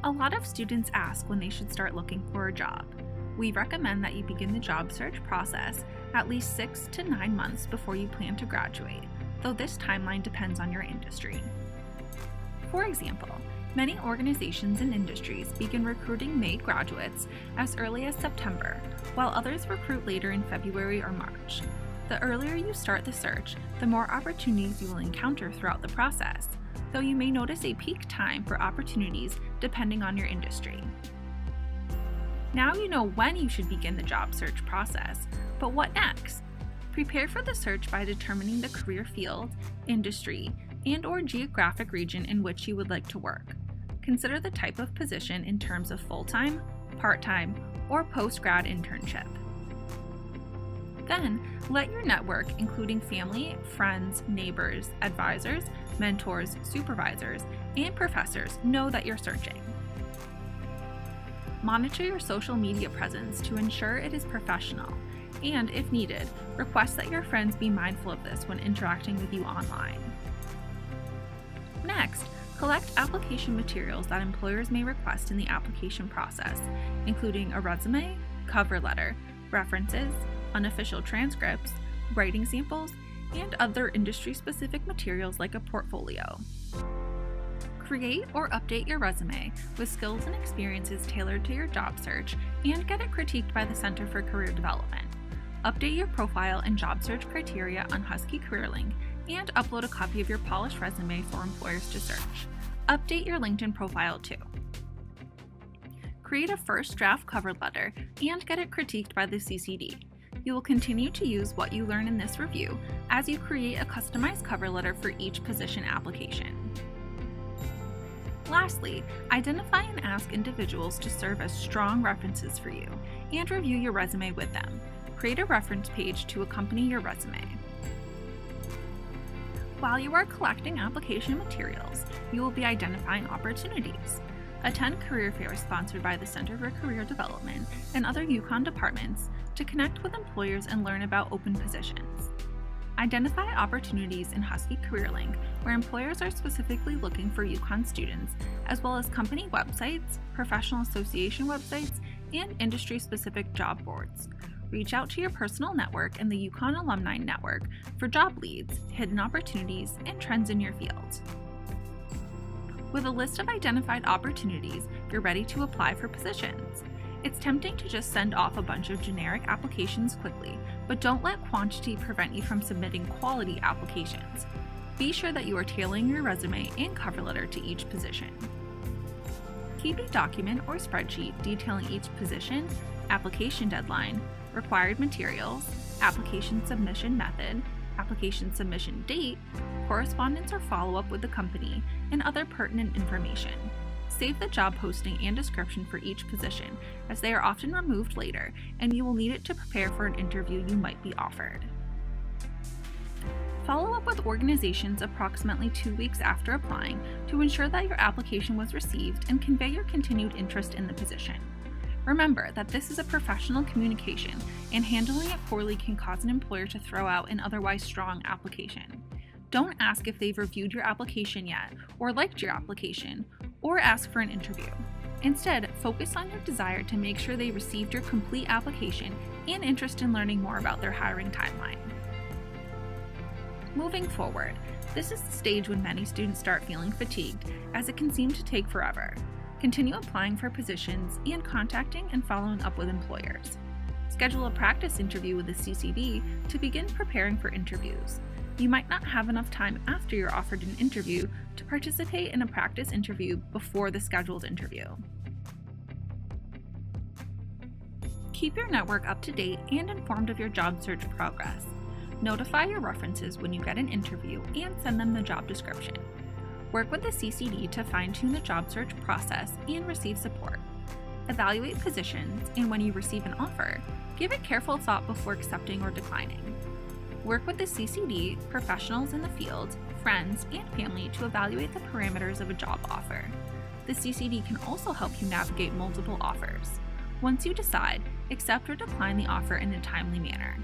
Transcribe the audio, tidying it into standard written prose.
A lot of students ask when they should start looking for a job. We recommend that you begin the job search process at least 6 to 9 months before you plan to graduate, though this timeline depends on your industry. For example, many organizations and industries begin recruiting May graduates as early as September, while others recruit later in February or March. The earlier you start the search, the more opportunities you will encounter throughout the process, though you may notice a peak time for opportunities depending on your industry. Now you know when you should begin the job search process, but what next? Prepare for the search by determining the career field, industry, and/or geographic region in which you would like to work. Consider the type of position in terms of full-time, part-time, or post-grad internship. Then, let your network, including family, friends, neighbors, advisors, mentors, supervisors, and professors, know that you're searching. Monitor your social media presence to ensure it is professional, and if needed, request that your friends be mindful of this when interacting with you online. Next, collect application materials that employers may request in the application process, including a resume, cover letter, references, unofficial transcripts, writing samples, and other industry-specific materials like a portfolio. Create or update your resume with skills and experiences tailored to your job search and get it critiqued by the Center for Career Development. Update your profile and job search criteria on Husky CareerLink and upload a copy of your polished resume for employers to search. Update your LinkedIn profile too. Create a first draft cover letter and get it critiqued by the CCD. You will continue to use what you learn in this review as you create a customized cover letter for each position application. Lastly, identify and ask individuals to serve as strong references for you and review your resume with them. Create a reference page to accompany your resume. While you are collecting application materials, you will be identifying opportunities. Attend career fairs sponsored by the Center for Career Development and other UConn departments to connect with employers and learn about open positions. Identify opportunities in Husky CareerLink where employers are specifically looking for UConn students, as well as company websites, professional association websites, and industry-specific job boards. Reach out to your personal network and the UConn Alumni Network for job leads, hidden opportunities, and trends in your field. With a list of identified opportunities, you're ready to apply for positions. It's tempting to just send off a bunch of generic applications quickly, but don't let quantity prevent you from submitting quality applications. Be sure that you are tailoring your resume and cover letter to each position. Keep a document or spreadsheet detailing each position, application deadline, required materials, application submission method, application submission date, correspondence or follow-up with the company, and other pertinent information. Save the job posting and description for each position, as they are often removed later, and you will need it to prepare for an interview you might be offered. Follow up with organizations approximately 2 weeks after applying to ensure that your application was received and convey your continued interest in the position. Remember that this is a professional communication, and handling it poorly can cause an employer to throw out an otherwise strong application. Don't ask if they've reviewed your application yet, or liked your application, or ask for an interview. Instead, focus on your desire to make sure they received your complete application and interest in learning more about their hiring timeline. Moving forward, this is the stage when many students start feeling fatigued, as it can seem to take forever. Continue applying for positions and contacting and following up with employers. Schedule a practice interview with the CCD to begin preparing for interviews. You might not have enough time after you're offered an interview to participate in a practice interview before the scheduled interview. Keep your network up to date and informed of your job search progress. Notify your references when you get an interview and send them the job description. Work with the CCD to fine-tune the job search process and receive support. Evaluate positions, and when you receive an offer, give it careful thought before accepting or declining. Work with the CCD, professionals in the field, friends, and family to evaluate the parameters of a job offer. The CCD can also help you navigate multiple offers. Once you decide, accept or decline the offer in a timely manner.